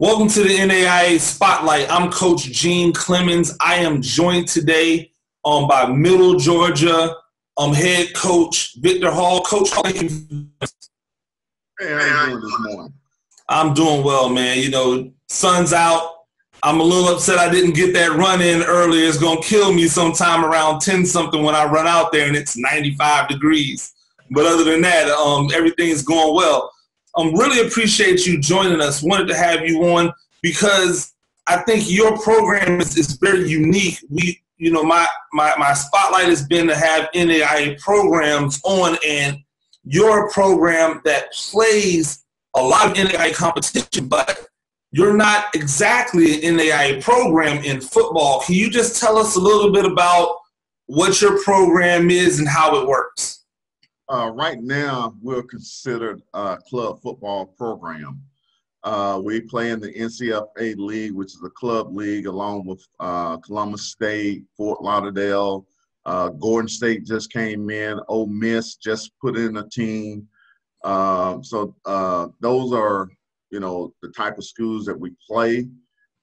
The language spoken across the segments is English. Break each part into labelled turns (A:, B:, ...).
A: Welcome to the NAIA Spotlight. I'm Coach Gene Clemens. I am joined today by Middle Georgia head coach Victor Hall. Coach, thank you.
B: Hey, how you doing this morning?
A: I'm doing well, man. You know, sun's out. I'm a little upset I didn't get that run in earlier. It's going to kill me sometime around 10 something when I run out there and it's 95 degrees. But other than that, everything is going well. Really appreciate you joining us. Wanted to have you on because I think your program is very unique. My spotlight has been to have NAIA programs on, and you're a program that plays a lot of NAIA competition, but you're not exactly an NAIA program in football. Can you just tell us a little bit about what your program is and how it works?
B: Right now, we're considered a club football program. We play in the NCFA League, which is a club league, along with Columbus State, Fort Lauderdale. Gordon State just came in. Ole Miss just put in a team. So those are, the type of schools that we play.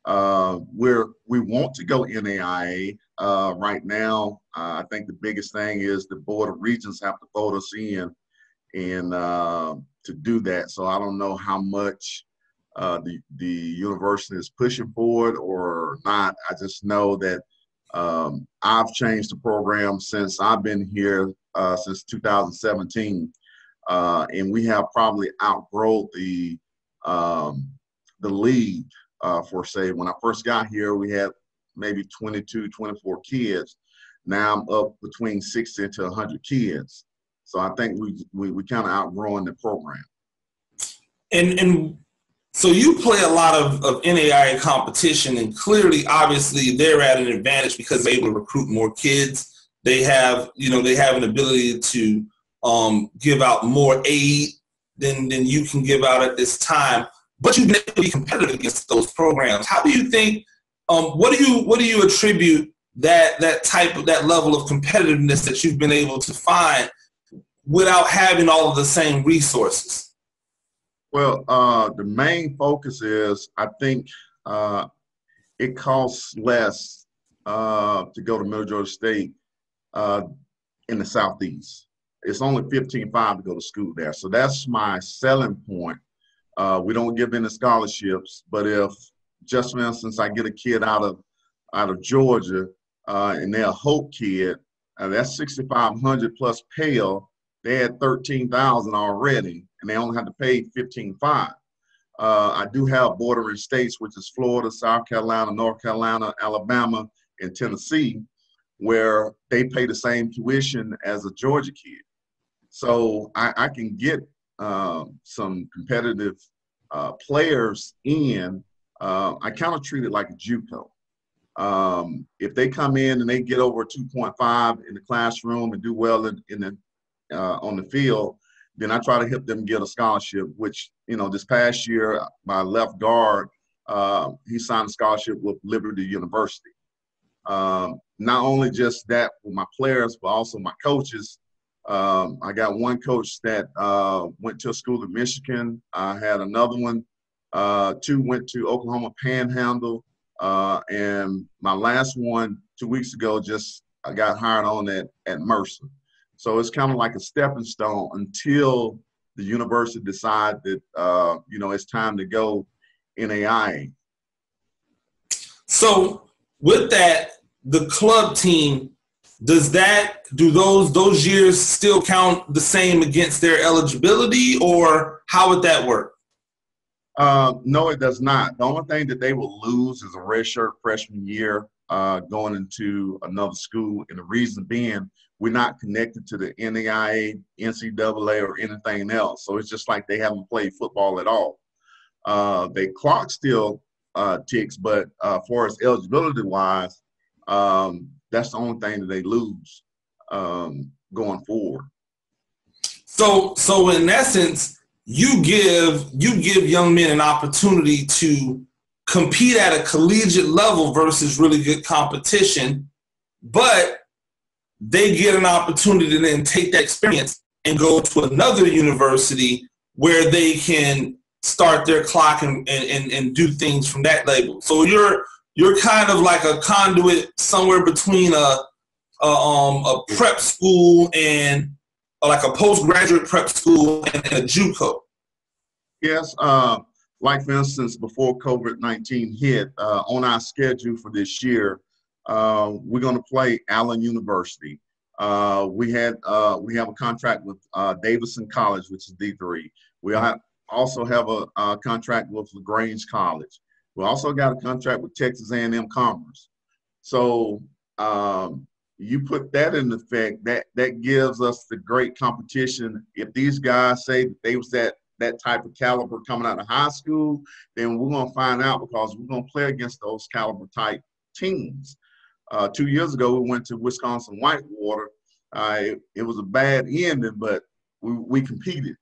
B: We want to go NAIA. Right now, I think the biggest thing is the Board of Regents have to vote us in and to do that. So I don't know how much the university is pushing for it or not. I just know that I've changed the program since I've been here since 2017, and we have probably outgrown the league. For say, when I first got here, we had maybe 22, 24 kids. Now I'm up between 60 to 100 kids. So I think we kind of outgrowing the program.
A: And so you play a lot of NAIA competition, and clearly, obviously, they're at an advantage because they're able to recruit more kids. They have an ability to give out more aid than you can give out at this time. But you've been able to be competitive against those programs. How do you think? What do you attribute that level of competitiveness that you've been able to find without having all of the same resources?
B: Well, the main focus is, I think it costs less to go to Middle Georgia State in the Southeast. It's only $15,500 to go to school there. So that's my selling point. We don't give any scholarships, but if, just for instance, I get a kid out of Georgia and they're a Hope kid, that's $6,500 plus Pell. They had $13,000 already, and they only have to pay $15,500. I do have bordering states, which is Florida, South Carolina, North Carolina, Alabama, and Tennessee, where they pay the same tuition as a Georgia kid. So I can get some competitive players in. I kind of treat it like a JUCO. If they come in and they get over 2.5 in the classroom and do well on the field, then I try to help them get a scholarship, which, this past year, my left guard, he signed a scholarship with Liberty University. Not only just that with my players, but also my coaches. I got one coach that went to a school in Michigan. I had another one. Two went to Oklahoma Panhandle. And my last one 2 weeks ago I got hired on at Mercer. So it's kind of like a stepping stone until the university decide that, it's time to go NAIA.
A: So with that, the club team, do those years still count the same against their eligibility, or how would that work?
B: No, it does not. The only thing that they will lose is a redshirt freshman year going into another school, and the reason being, we're not connected to the NAIA, NCAA, or anything else. So it's just like they haven't played football at all. Their clock still ticks, but as far as eligibility-wise, that's the only thing that they lose going forward.
A: So in essence, you give young men an opportunity to compete at a collegiate level versus really good competition, but they get an opportunity to then take that experience and go to another university where they can start their clock and do things from that label. So you're kind of like a conduit somewhere between a prep school and like a postgraduate prep school and a JUCO.
B: Yes. Like for instance, before COVID-19 hit, on our schedule for this year, we're going to play Allen University. We have a contract with Davidson College, which is D3. We also have a contract with LaGrange College. We also got a contract with Texas A&M Commerce. So you put that in effect, that gives us the great competition. If these guys say that they was that type of caliber coming out of high school, then we're going to find out, because we're going to play against those caliber type teams. 2 years ago, we went to Wisconsin Whitewater. It was a bad ending, but we competed.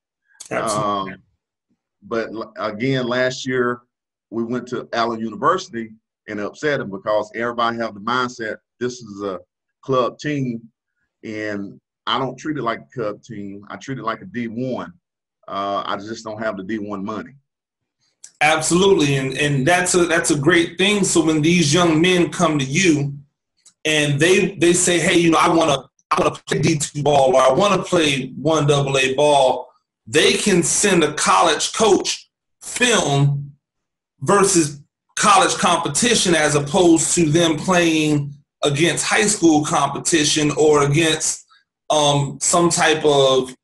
B: But again, last year, we went to Allen University and upset them, because everybody have the mindset, this is a club team, and I don't treat it like a club team. I treat it like a D1. I just don't have the D1 money.
A: Absolutely, and that's a great thing. So when these young men come to you and they say, hey, I want to play D2 ball, or I want to play 1AA ball, they can send a college coach film versus college competition, as opposed to them playing against high school competition or against some type of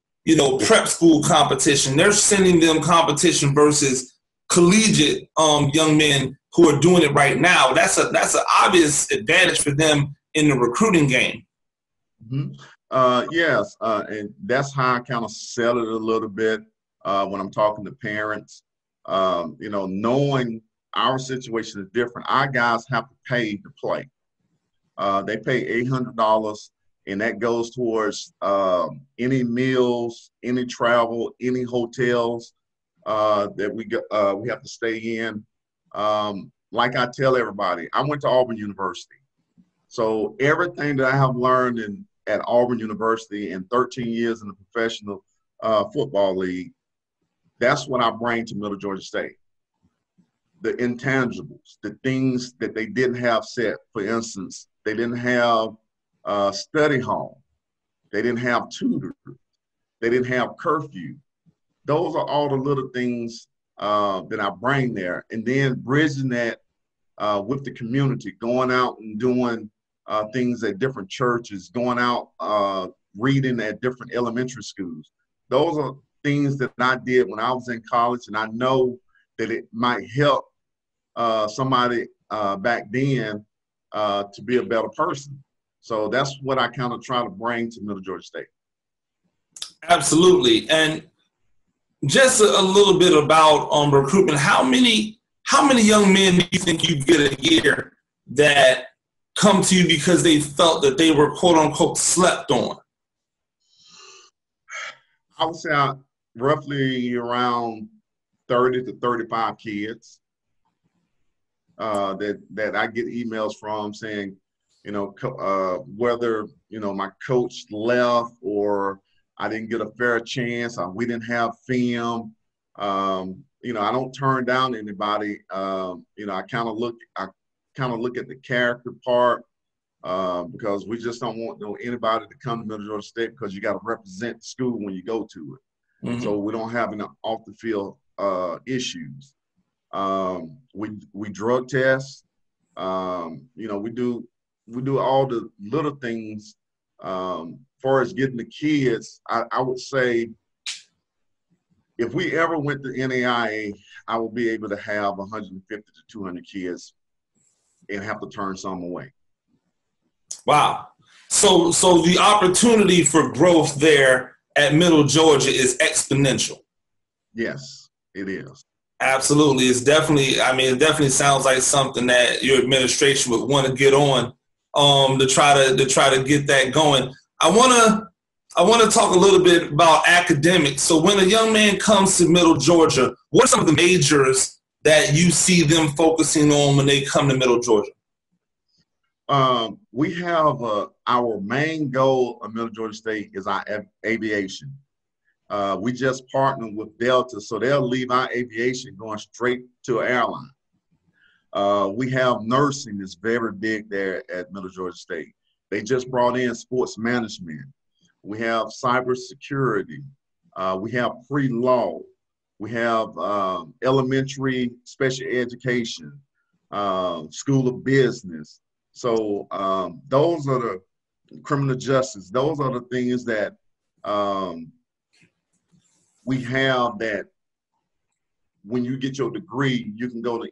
A: prep school competition. They're sending them competition versus collegiate young men who are doing it right now. That's an obvious advantage for them in the recruiting game.
B: Mm-hmm. Yes, and that's how I kind of sell it a little bit when I'm talking to parents. Knowing our situation is different. Our guys have to pay to play. They pay $800. And that goes towards any meals, any travel, any hotels that we have to stay in. Like I tell everybody, I went to Auburn University. So everything that I have learned at Auburn University in 13 years in the professional football league, that's what I bring to Middle Georgia State. The intangibles, the things that they didn't have set. For instance, they didn't have study hall. They didn't have tutors. They didn't have curfew. Those are all the little things that I bring there. And then bridging that with the community, going out and doing things at different churches, going out reading at different elementary schools. Those are things that I did when I was in college, and I know that it might help somebody back then to be a better person. So that's what I kind of try to bring to Middle Georgia State.
A: Absolutely. And just a little bit about recruitment. How many young men do you think you get a year that come to you because they felt that they were quote unquote slept on?
B: I would say roughly around 30 to 35 kids that I get emails from saying, whether, my coach left or I didn't get a fair chance, or we didn't have film. I don't turn down anybody. I kind of look at the character part because we just don't want anybody to come to Middle Georgia State, because you got to represent the school when you go to it. Mm-hmm. So we don't have any off the field issues. We drug test. We do all the little things. Far as getting the kids, I would say if we ever went to NAIA, I would be able to have 150 to 200 kids and have to turn some away.
A: Wow. So the opportunity for growth there at Middle Georgia is exponential.
B: Yes, it is.
A: Absolutely. It definitely sounds like something that your administration would want to get on to try to get that going. I want to talk a little bit about academics. So when a young man comes to Middle Georgia, what are some of the majors that you see them focusing on when they come to Middle Georgia?
B: We have our main goal of Middle Georgia State is our aviation. We just partnered with Delta, so they'll leave our aviation going straight to an airline. We have nursing that's very big there at Middle Georgia State. They just brought in sports management. We have cybersecurity. We have pre-law. We have elementary special education, school of business. So those are the criminal justice. Those are the things that we have, that when you get your degree, you can go to,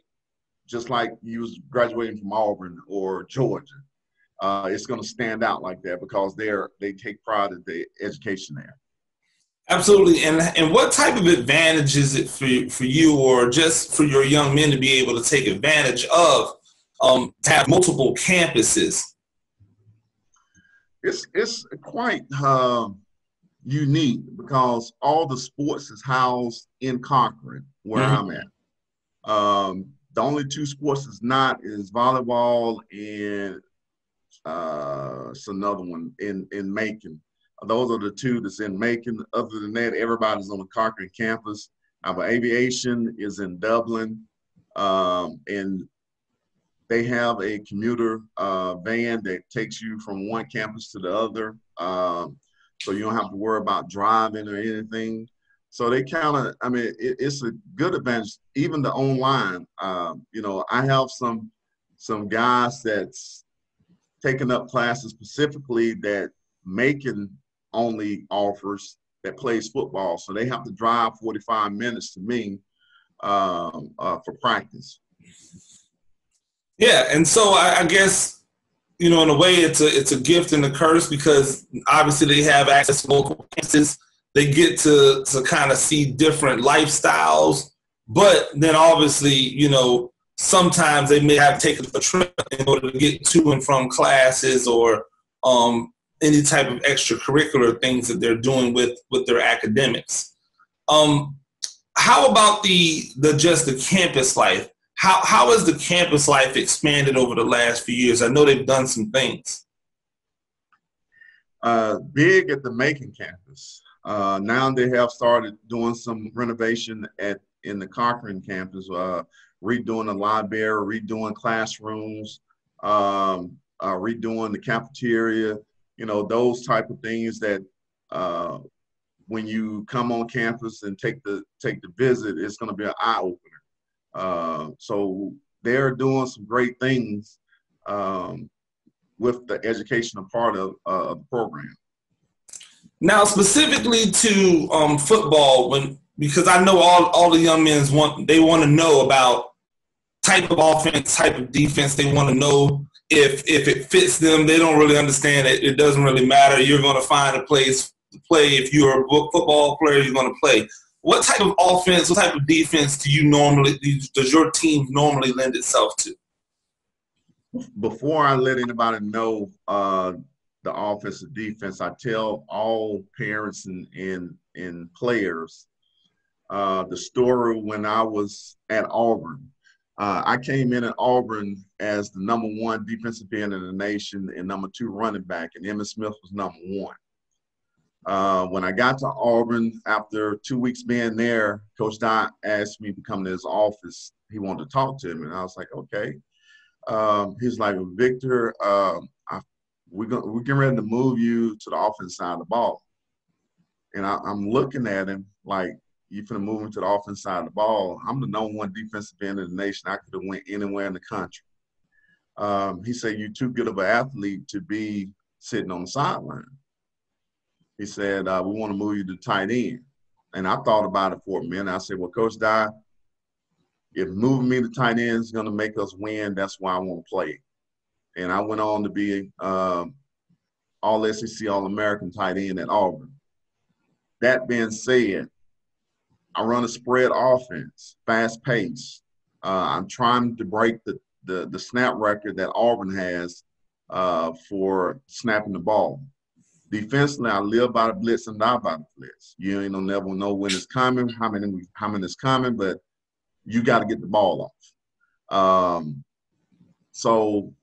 B: just like you was graduating from Auburn or Georgia. It's going to stand out like that because they take pride in the education there.
A: Absolutely. And what type of advantage is it for you or just for your young men to be able to take advantage of, to have multiple campuses?
B: It's quite unique because all the sports is housed in Cochran, where I'm at. The only two sports is not is volleyball and it's another one in Macon. Those are the two that's in Macon. Other than that, everybody's on the Cochran campus. Our aviation is in Dublin, and they have a commuter van that takes you from one campus to the other. So you don't have to worry about driving or anything. So they kind of, I mean, it's a good advantage. Even the online, you know, I have some guys that's taking up classes specifically that Macon only offers, that plays football. So they have to drive 45 minutes to me for practice.
A: Yeah, and so I guess, you know, in a way, it's a gift and a curse because obviously they have access to local campuses. They get to kind of see different lifestyles, but then obviously, you know, sometimes they may have taken a trip in order to get to and from classes or any type of extracurricular things that they're doing with their academics. How about just the campus life? How has the campus life expanded over the last few years? I know they've done some things.
B: Big at the Macon campus. Now they have started doing some renovation in the Cochran campus, redoing the library, redoing classrooms, redoing the cafeteria. You know, those type of things that when you come on campus and take the visit, it's going to be an eye opener. So they're doing some great things with the educational part of the program.
A: Now, specifically to football, because I know all the young men want to know about type of offense, type of defense. They want to know if it fits them. They don't really understand it. It doesn't really matter. You're going to find a place to play. If you're a football player, you're going to play. What type of offense, what type of defense does your team normally lend itself to?
B: Before I let anybody know the offensive defense, I tell all parents and players the story when I was at Auburn. I came in at Auburn as the #1 defensive end in the nation and #2 running back, and Emmitt Smith was #1. When I got to Auburn, after 2 weeks being there, Coach Dye asked me to come to his office. He wanted to talk to me, and I was like, okay. He's like, Victor, we're getting ready to move you to the offense side of the ball. And I'm looking at him like, you finna move him to the offense side of the ball. I'm the #1 defensive end in the nation. I could have went anywhere in the country. He said, you're too good of an athlete to be sitting on the sideline. He said, we want to move you to tight end. And I thought about it for a minute. I said, well, Coach Dye, if moving me to tight end is going to make us win, that's why I want to play. And I went on to be all SEC, All-American tight end at Auburn. That being said, I run a spread offense, fast pace. I'm trying to break the snap record that Auburn has for snapping the ball. Defensively, I live by the blitz and die by the blitz. You ain't gonna never know when it's coming, how many it's coming, but you got to get the ball off. So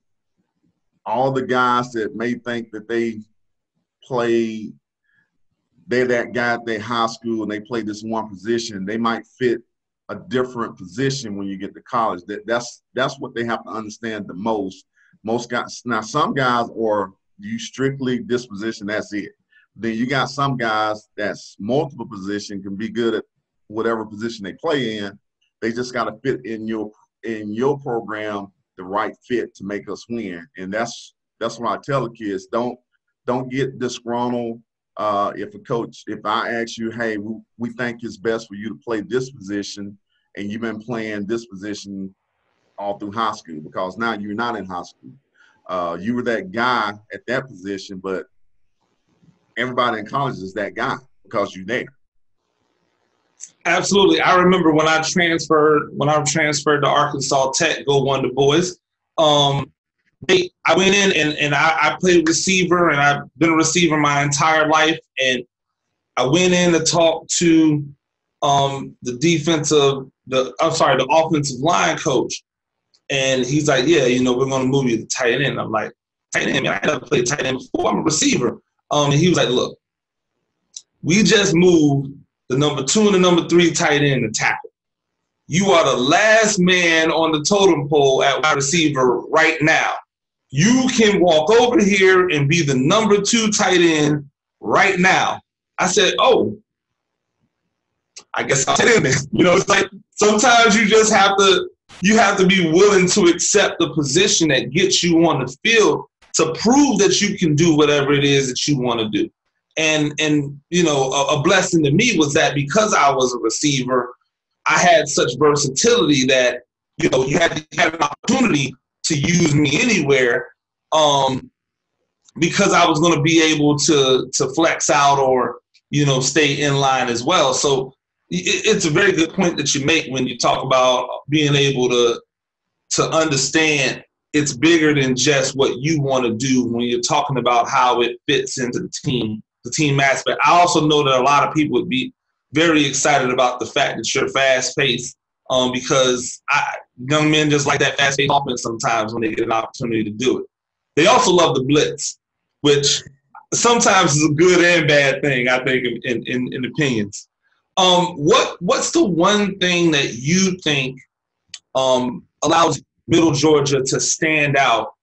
B: all the guys that may think that they play they're that guy at their high school and they play this one position, they might fit a different position when you get to college. That's what they have to understand the most. Most guys, now some guys are you strictly this position, that's it. Then you got some guys that's multiple position, can be good at whatever position they play in. They just got to fit in your program the right fit to make us win. And that's what I tell the kids. Don't get disgruntled. If I ask you, hey, we think it's best for you to play this position, and you've been playing this position all through high school, because now you're not in high school. You were that guy at that position, but everybody in college is that guy because you're there.
A: Absolutely. I remember when I transferred to Arkansas Tech, go Wonder Boys. I went in and I played receiver, and I've been a receiver my entire life. And I went in to talk to the offensive line coach. And he's like, yeah, we're going to move you to tight end. I'm like, tight end, man, I never played tight end before. I'm a receiver. And he was like, look, we just moved the number 2 and the number 3 tight end to tackle. You are the last man on the totem pole at wide receiver right now. You can walk over here and be the number 2 tight end right now. I said, oh, I guess I'll take it then. It's like sometimes you just have to be willing to accept the position that gets you on the field to prove that you can do whatever it is that you want to do. And a blessing to me was that because I was a receiver, I had such versatility that, you had an opportunity to use me anywhere because I was going to be able to flex out or, stay in line as well. So it's a very good point that you make when you talk about being able to understand it's bigger than just what you want to do when you're talking about how it fits into the team aspect. I also know that a lot of people would be very excited about the fact that you're fast-paced because young men just like that fast-paced offense sometimes when they get an opportunity to do it. They also love the blitz, which sometimes is a good and bad thing, I think, in opinions. What's the one thing that you think allows Middle Georgia to stand out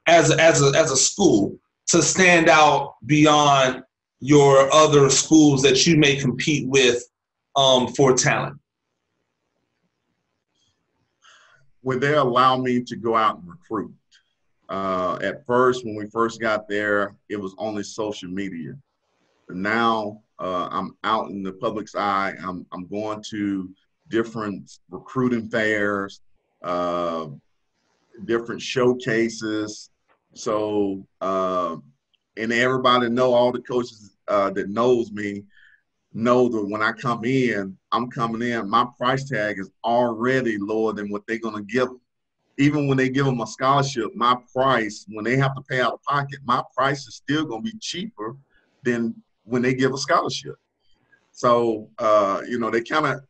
A: as a school, to stand out beyond your other schools that you may compete with for talent?
B: Would they allow me to go out and recruit? At first, when we first got there, it was only social media. But now I'm out in the public's eye. I'm going to different recruiting fairs, different showcases. So, and everybody know, all the coaches that knows me know that when I come in, I'm coming in, my price tag is already lower than what they're going to give them. Even when they give them a scholarship, my price, when they have to pay out of pocket, my price is still going to be cheaper than when they give a scholarship. So, they kind of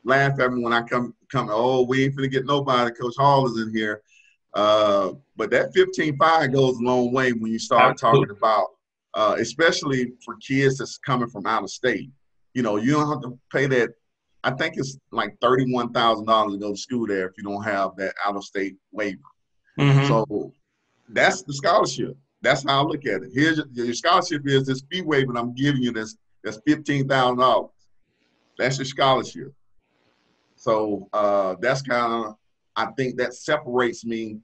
B: laugh at me when I come, oh, we ain't finna get nobody. Coach Hall is in here. But that 15.5 goes a long way when you start talking about, especially for kids that's coming from out of state. You don't have to pay that. I think it's like $31,000 to go to school there if you don't have that out-of-state waiver. Mm-hmm. So that's the scholarship. That's how I look at it. Here's your scholarship is this fee waiver I'm giving you. That's $15,000. That's your scholarship. So that's kind of, I think that separates me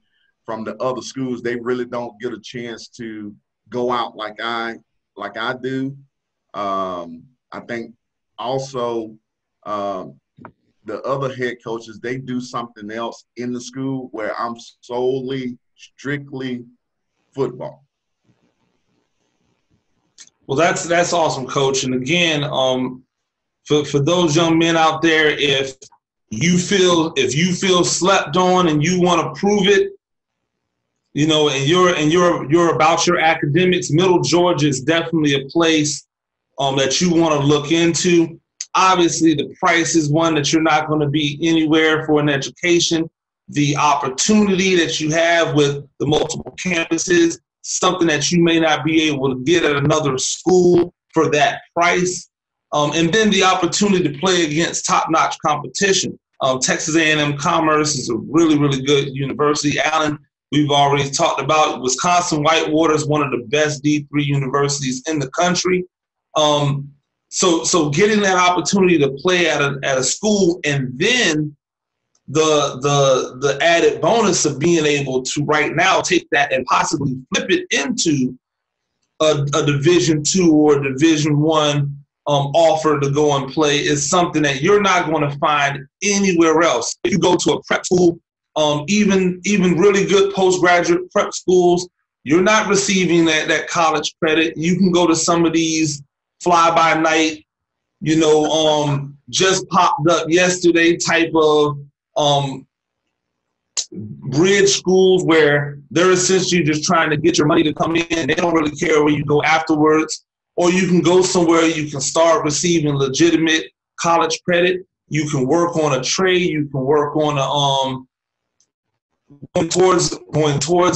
B: from the other schools. They really don't get a chance to go out like I do. I think also the other head coaches, they do something else in the school where I'm strictly football.
A: Well, that's awesome, Coach. And again, for those young men out there, if you feel slept on and you want to prove it, and you're about your academics, Middle Georgia is definitely a place that you want to look into. Obviously, the price is one that you're not going to be anywhere for an education. The opportunity that you have with the multiple campuses, something that you may not be able to get at another school. for that price. And then the opportunity to play against top-notch competition. Texas A&M Commerce is a really, really good university. Allen, we've already talked about. Wisconsin Whitewater is one of the best D3 universities in the country. So getting that opportunity to play at a school, and then the added bonus of being able to right now take that and possibly flip it into a Division II or Division I offer to go and play is something that you're not going to find anywhere else. If you go to a prep school, even really good postgraduate prep schools, you're not receiving that college credit. You can go to some of these fly-by-night, just popped up yesterday type of bridge schools where they're essentially just trying to get your money to come in. They don't really care where you go afterwards. Or you can go somewhere you can start receiving legitimate college credit. You can work on a trade. You can work on going towards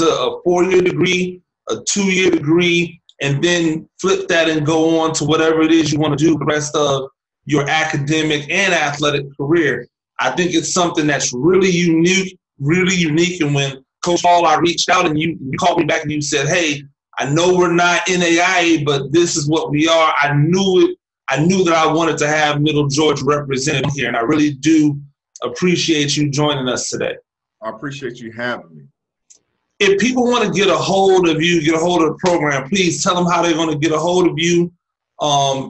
A: a 4-year degree, a 2-year degree, and then flip that and go on to whatever it is you want to do the rest of your academic and athletic career. I think it's something that's really unique. And when Coach Hall, I reached out and you called me back and you said, hey, I know we're not NAIA, but this is what we are. I knew it. I knew that I wanted to have Middle Georgia represented here, and I really do appreciate you joining us today.
B: I appreciate you having me.
A: If people want to get a hold of you, get a hold of the program, please tell them how they're going to get a hold of you,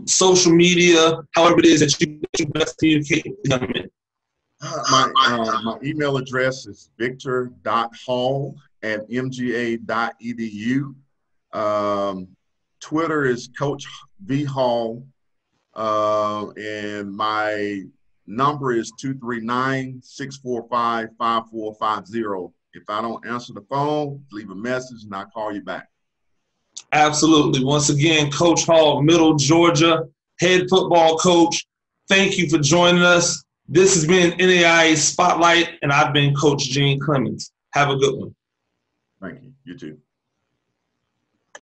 A: social media, however it is that you best communicate with them.
B: My email address is victor.hall@mga.edu. Twitter is Coach V Hall, and my number is 239-645-5450. If I don't answer the phone, leave a message and I'll call you back.
A: Absolutely. Once again, Coach Hall, Middle Georgia, head football coach. Thank you for joining us. This has been NAIA Spotlight, and I've been Coach Gene Clemens. Have a good one.
B: Thank you. You too.